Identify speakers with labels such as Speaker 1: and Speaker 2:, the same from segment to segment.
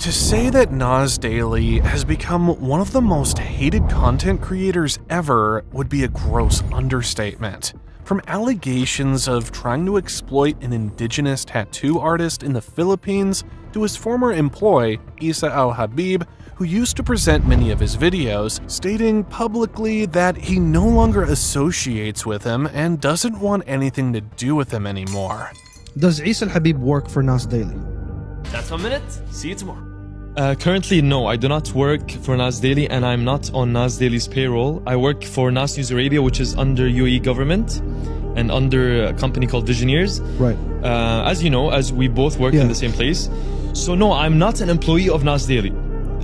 Speaker 1: To say that Nas Daily has become one of the most hated content creators ever would be a gross understatement. From allegations of trying to exploit an indigenous tattoo artist in the Philippines to his former employee, Isa Al-Habib, who used to present many of his videos, stating publicly that he no longer associates with him and doesn't want anything to do with him anymore.
Speaker 2: Does Isa Al-Habib work for Nas Daily?
Speaker 3: That's 1 minute. See you tomorrow.
Speaker 4: Currently, no, I do not work for Nas Daily and I'm not on Nas Daily's payroll. I work for Nas News Arabia, which is under UAE government and under a company called Visioneers.
Speaker 2: Right.
Speaker 4: As you know, as we both work in the same place. So no, I'm not an employee of Nas Daily.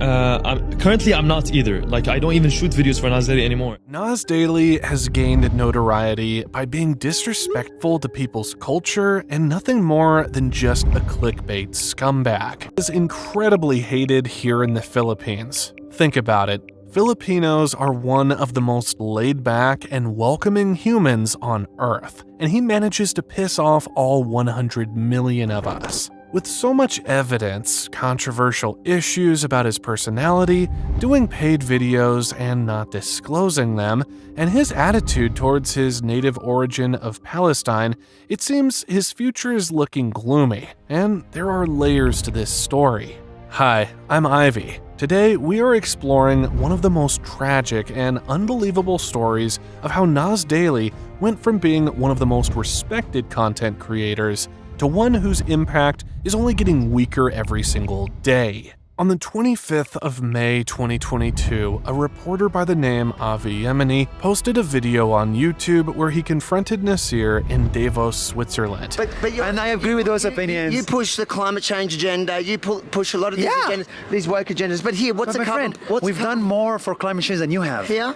Speaker 4: Currently, I'm not either. Like, I don't even shoot videos for Nas Daily anymore.
Speaker 1: Nas Daily has gained notoriety by being disrespectful to people's culture and nothing more than just a clickbait scumbag. He is incredibly hated here in the Philippines. Think about it. Filipinos are one of the most laid-back and welcoming humans on Earth, and he manages to piss off all 100 million of us. With so much evidence, controversial issues about his personality, doing paid videos and not disclosing them, and his attitude towards his native origin of Palestine, it seems his future is looking gloomy, and there are layers to this story. Hi, I'm Ivy. Today, we are exploring one of the most tragic and unbelievable stories of how Nas Daily went from being one of the most respected content creators to one whose impact is only getting weaker every single day. On the 25th of May 2022, a reporter by the name Avi Yemeni posted a video on YouTube where he confronted Nasir in Davos, Switzerland.
Speaker 5: And I agree with those opinions.
Speaker 6: You push the climate change agenda, you push a lot of these agendas, these woke agendas, but here, what's the
Speaker 5: friend, we've done more for climate change than you have.
Speaker 6: Here?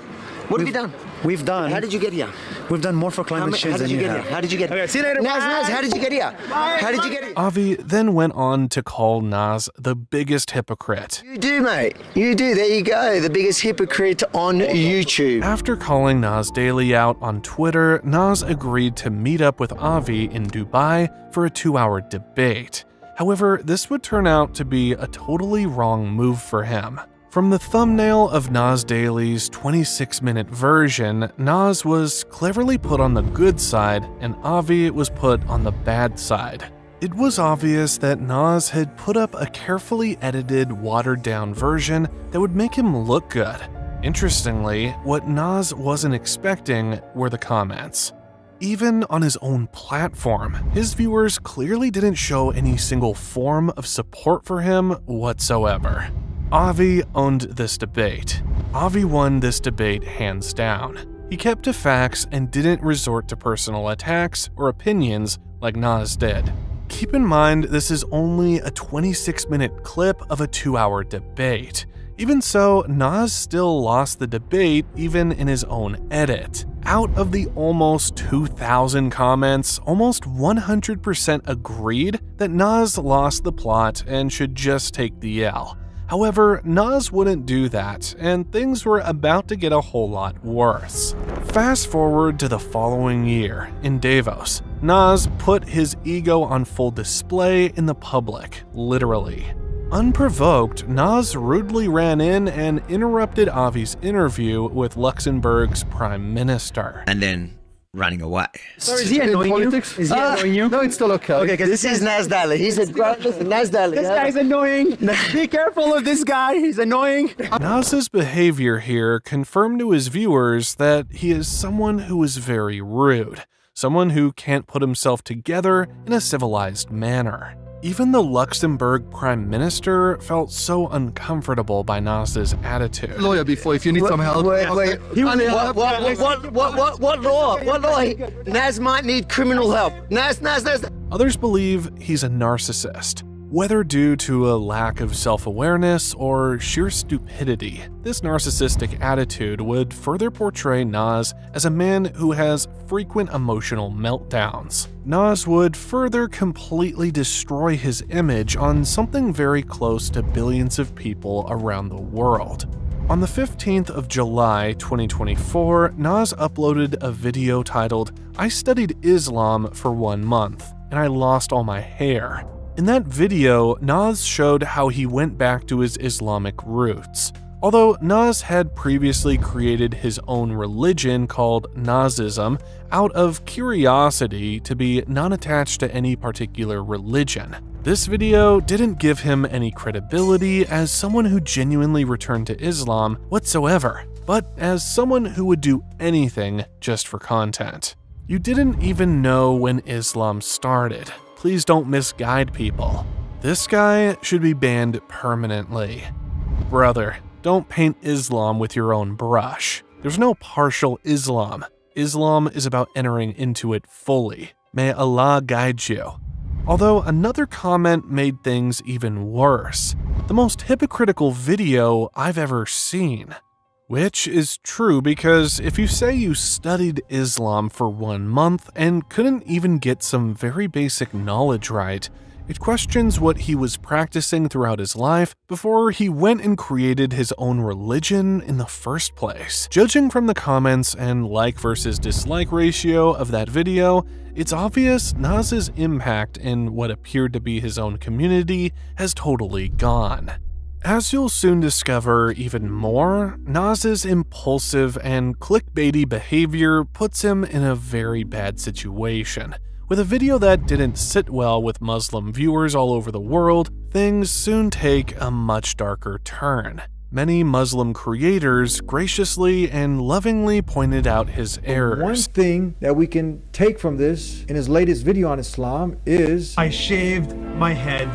Speaker 6: What have you done?
Speaker 5: We've done.
Speaker 6: How did you get here?
Speaker 5: We've done more for climate change than you have.
Speaker 6: How did you get here?
Speaker 5: Okay, see you later.
Speaker 6: Nas, how did you get here? How did you get here?
Speaker 1: Avi then went on to call Nas the biggest hypocrite.
Speaker 6: You do, mate. You do. There you go. The biggest hypocrite on YouTube.
Speaker 1: After calling Nas Daily out on Twitter, Nas agreed to meet up with Avi in Dubai for a 2-hour debate. However, this would turn out to be a totally wrong move for him. From the thumbnail of Nas Daily's 26-minute version, Nas was cleverly put on the good side and Avi was put on the bad side. It was obvious that Nas had put up a carefully edited, watered-down version that would make him look good. Interestingly, what Nas wasn't expecting were the comments. Even on his own platform, his viewers clearly didn't show any single form of support for him whatsoever. Avi owned this debate. Avi won this debate hands down. He kept to facts and didn't resort to personal attacks or opinions like Nas did. Keep in mind, this is only a 26-minute clip of a 2-hour debate. Even so, Nas still lost the debate even in his own edit. Out of the almost 2,000 comments, almost 100% agreed that Nas lost the plot and should just take the L. However, Nas wouldn't do that, and things were about to get a whole lot worse. Fast forward to the following year, in Davos, Nas put his ego on full display in the public, literally. Unprovoked, Nas rudely ran in and interrupted Avi's interview with Luxembourg's prime minister.
Speaker 7: And then running away.
Speaker 5: So is he annoying you? Is he annoying you?
Speaker 2: No, it's still okay.
Speaker 6: Okay, this is Nas Daily. He's a great, listen, Nas Daily.
Speaker 5: This guy's annoying. Be careful of this guy. He's annoying.
Speaker 1: Nas's behavior here confirmed to his viewers that he is someone who is very rude, someone who can't put himself together in a civilized manner. Even the Luxembourg Prime Minister felt so uncomfortable by Nas's attitude.
Speaker 2: Lawyer before, if you need some help.
Speaker 6: Wait. What law? What law? Nas might need criminal help. Nas.
Speaker 1: Others believe he's a narcissist. Whether due to a lack of self-awareness or sheer stupidity, this narcissistic attitude would further portray Nas as a man who has frequent emotional meltdowns. Nas would further completely destroy his image on something very close to billions of people around the world. On the 15th of July 2024, Nas uploaded a video titled, "I studied Islam for 1 month, and I lost all my hair." In that video, Nas showed how he went back to his Islamic roots. Although Nas had previously created his own religion called Nasism out of curiosity to be non-attached to any particular religion. This video didn't give him any credibility as someone who genuinely returned to Islam whatsoever, but as someone who would do anything just for content. You didn't even know when Islam started. Please don't misguide people. This guy should be banned permanently. Brother, don't paint Islam with your own brush. There's no partial Islam. Islam is about entering into it fully. May Allah guide you. Although another comment made things even worse. The most hypocritical video I've ever seen. Which is true because if you say you studied Islam for 1 month and couldn't even get some very basic knowledge right, it questions what he was practicing throughout his life before he went and created his own religion in the first place. Judging from the comments and like versus dislike ratio of that video, it's obvious Nas's impact in what appeared to be his own community has totally gone. As you'll soon discover even more, Nas's impulsive and clickbaity behavior puts him in a very bad situation. With a video that didn't sit well with Muslim viewers all over the world, things soon take a much darker turn. Many Muslim creators graciously and lovingly pointed out his errors.
Speaker 8: One thing that we can take from this in his latest video on Islam is
Speaker 9: I shaved my head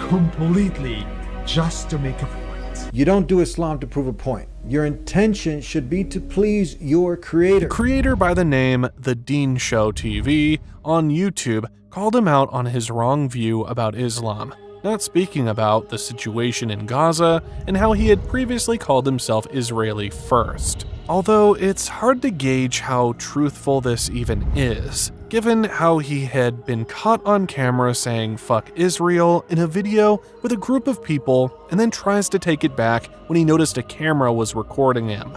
Speaker 9: completely just to make a point.
Speaker 8: You don't do Islam to prove a point. Your intention should be to please your creator.
Speaker 1: The creator by the name The Dean Show TV on YouTube called him out on his wrong view about Islam, not speaking about the situation in Gaza and how he had previously called himself Israeli first. Although it's hard to gauge how truthful this even is, given how he had been caught on camera saying "fuck Israel" in a video with a group of people and then tries to take it back when he noticed a camera was recording him.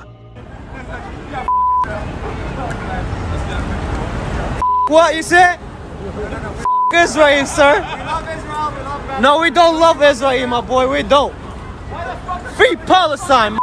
Speaker 10: What you say? Israel, sir. No, we don't love Israel, my boy. We don't. Free Palestine.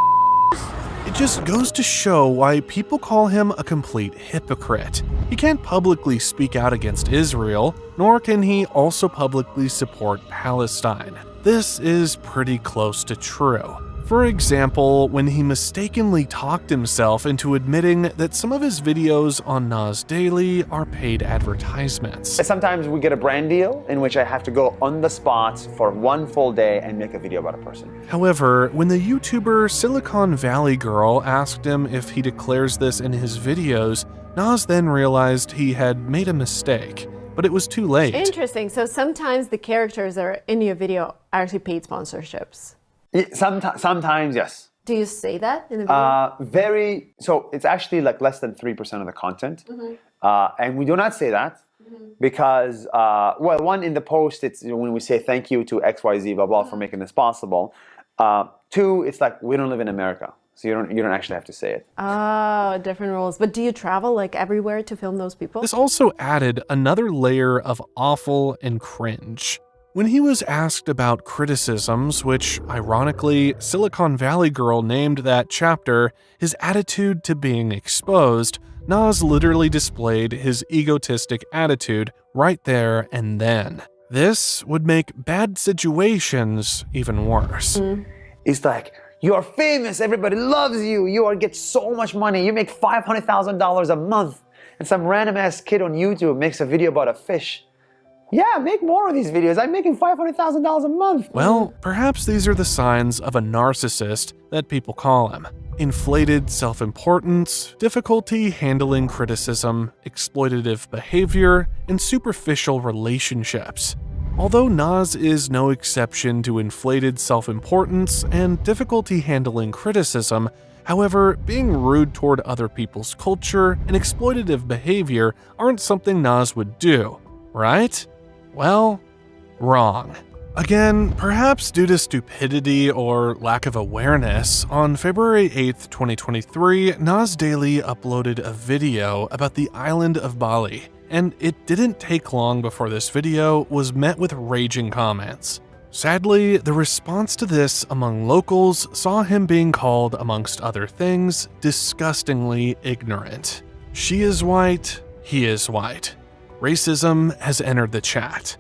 Speaker 1: It just goes to show why people call him a complete hypocrite. He can't publicly speak out against Israel, nor can he also publicly support Palestine. This is pretty close to true. For example, when he mistakenly talked himself into admitting that some of his videos on Nas Daily are paid advertisements.
Speaker 5: Sometimes we get a brand deal in which I have to go on the spot for 1 full day and make a video about a person.
Speaker 1: However, when the YouTuber Silicon Valley Girl asked him if he declares this in his videos, Nas then realized he had made a mistake, but it was too late.
Speaker 11: Interesting. So sometimes the characters that are in your video are actually paid sponsorships.
Speaker 5: Sometimes, yes.
Speaker 11: Do you say that in the video?
Speaker 5: So it's actually like less than 3% of the content. And we do not say that because, well, one, in the post, it's when we say thank you to XYZ, blah, blah, for making this possible. Two, it's like we don't live in America. So you don't actually have to say it.
Speaker 11: Oh, different rules. But do you travel like everywhere to film those people?
Speaker 1: This also added another layer of awful and cringe. When he was asked about criticisms, which ironically Silicon Valley Girl named that chapter his attitude to being exposed, Nas literally displayed his egotistic attitude right there and then. This would make bad situations even worse.
Speaker 5: It's like, you're famous, everybody loves you, get so much money, you make $500,000 a month, and some random ass kid on YouTube makes a video about a fish. Yeah, make more of these videos. I'm making $500,000 a month.
Speaker 1: Well, perhaps these are the signs of a narcissist that people call him. Inflated self-importance, difficulty handling criticism, exploitative behavior, and superficial relationships. Although Nas is no exception to inflated self-importance and difficulty handling criticism, however, being rude toward other people's culture and exploitative behavior aren't something Nas would do, right? Well, wrong. Again, perhaps due to stupidity or lack of awareness, on February 8th, 2023, Nas Daily uploaded a video about the island of Bali and it didn't take long before this video was met with raging comments. Sadly, the response to this among locals saw him being called, amongst other things, disgustingly ignorant. She is white, he is white. Racism has entered the chat.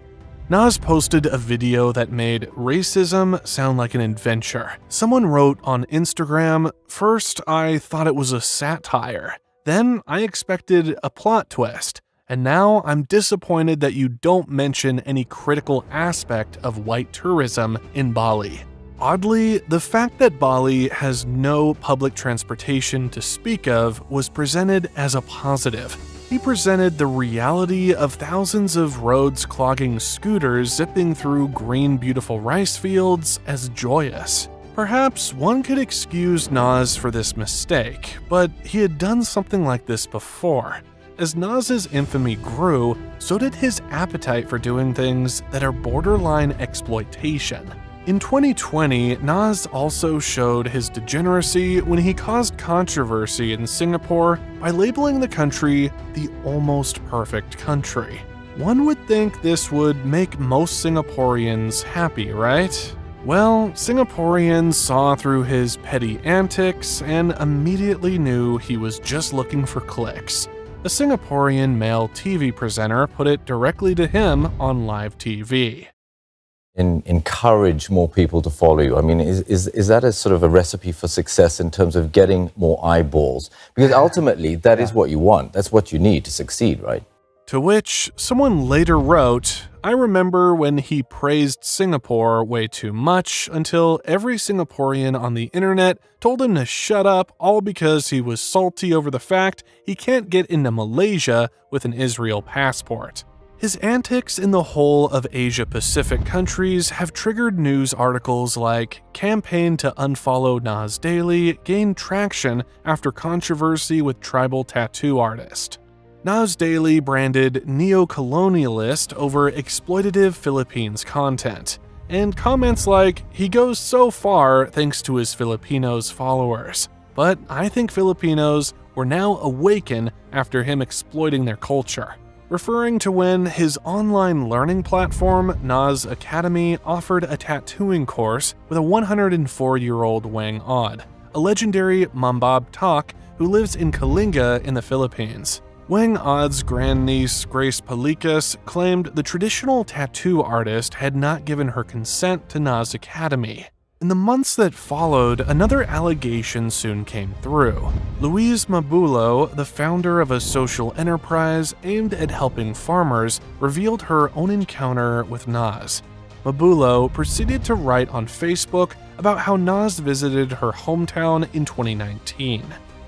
Speaker 1: Nas posted a video that made racism sound like an adventure. Someone wrote on Instagram, "First, I thought it was a satire. Then I expected a plot twist. And now I'm disappointed that you don't mention any critical aspect of white tourism in Bali." Oddly, the fact that Bali has no public transportation to speak of was presented as a positive. He presented the reality of thousands of roads clogging scooters zipping through green, beautiful rice fields as joyous. Perhaps one could excuse Nas for this mistake, but he had done something like this before. As Nas's infamy grew, so did his appetite for doing things that are borderline exploitation. In 2020, Nas also showed his degeneracy when he caused controversy in Singapore by labeling the country the almost perfect country. One would think this would make most Singaporeans happy, right? Well, Singaporeans saw through his petty antics and immediately knew he was just looking for clicks. A Singaporean male TV presenter put it directly to him on live TV.
Speaker 12: Encourage more people to follow you. I mean, is that a sort of a recipe for success in terms of getting more eyeballs? Because ultimately, that is what you want. That's what you need to succeed, right?
Speaker 1: To which someone later wrote, "I remember when he praised Singapore way too much until every Singaporean on the internet told him to shut up, all because he was salty over the fact he can't get into Malaysia with an Israel passport." His antics in the whole of Asia-Pacific countries have triggered news articles like "Campaign to unfollow Nas Daily gained traction after controversy with tribal tattoo artist." Nas Daily branded neo-colonialist over exploitative Philippines content, and comments like, "He goes so far thanks to his Filipinos followers, but I think Filipinos were now awakened after him exploiting their culture," referring to when his online learning platform, Nas Academy, offered a tattooing course with a 104-year-old Wang Od, a legendary Mambab Tok who lives in Kalinga in the Philippines. Wang Od's grandniece, Grace Palikas, claimed the traditional tattoo artist had not given her consent to Nas Academy. In the months that followed, another allegation soon came through. Louise Mabulo, the founder of a social enterprise aimed at helping farmers, revealed her own encounter with Nas. Mabulo proceeded to write on Facebook about how Nas visited her hometown in 2019.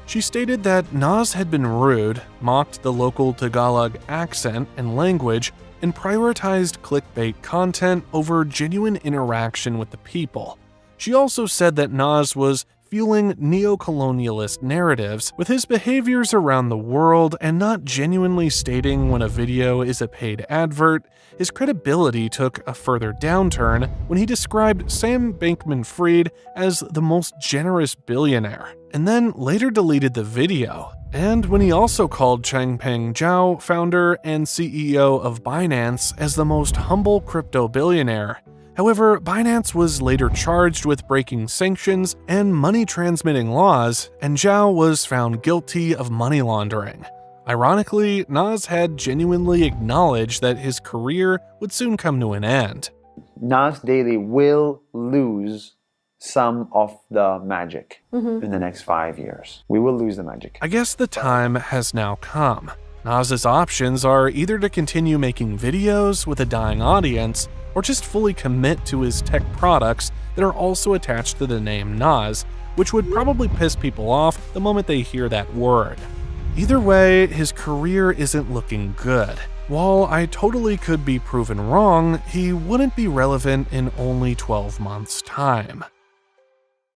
Speaker 1: She stated that Nas had been rude, mocked the local Tagalog accent and language, and prioritized clickbait content over genuine interaction with the people. She also said that Nas was fueling neo-colonialist narratives with his behaviors around the world and not genuinely stating when a video is a paid advert. His credibility took a further downturn when he described Sam Bankman-Fried as the most generous billionaire, and then later deleted the video. And when he also called Changpeng Zhao, founder and CEO of Binance, as the most humble crypto billionaire. However, Binance was later charged with breaking sanctions and money transmitting laws, and Zhao was found guilty of money laundering. Ironically, Nas had genuinely acknowledged that his career would soon come to an end.
Speaker 5: Nas Daily will lose some of the magic in the next 5 years. We will lose the magic.
Speaker 1: I guess the time has now come. Nas's options are either to continue making videos with a dying audience, or just fully commit to his tech products that are also attached to the name Nas, which would probably piss people off the moment they hear that word. Either way, his career isn't looking good. While I totally could be proven wrong, he wouldn't be relevant in only 12 months' time.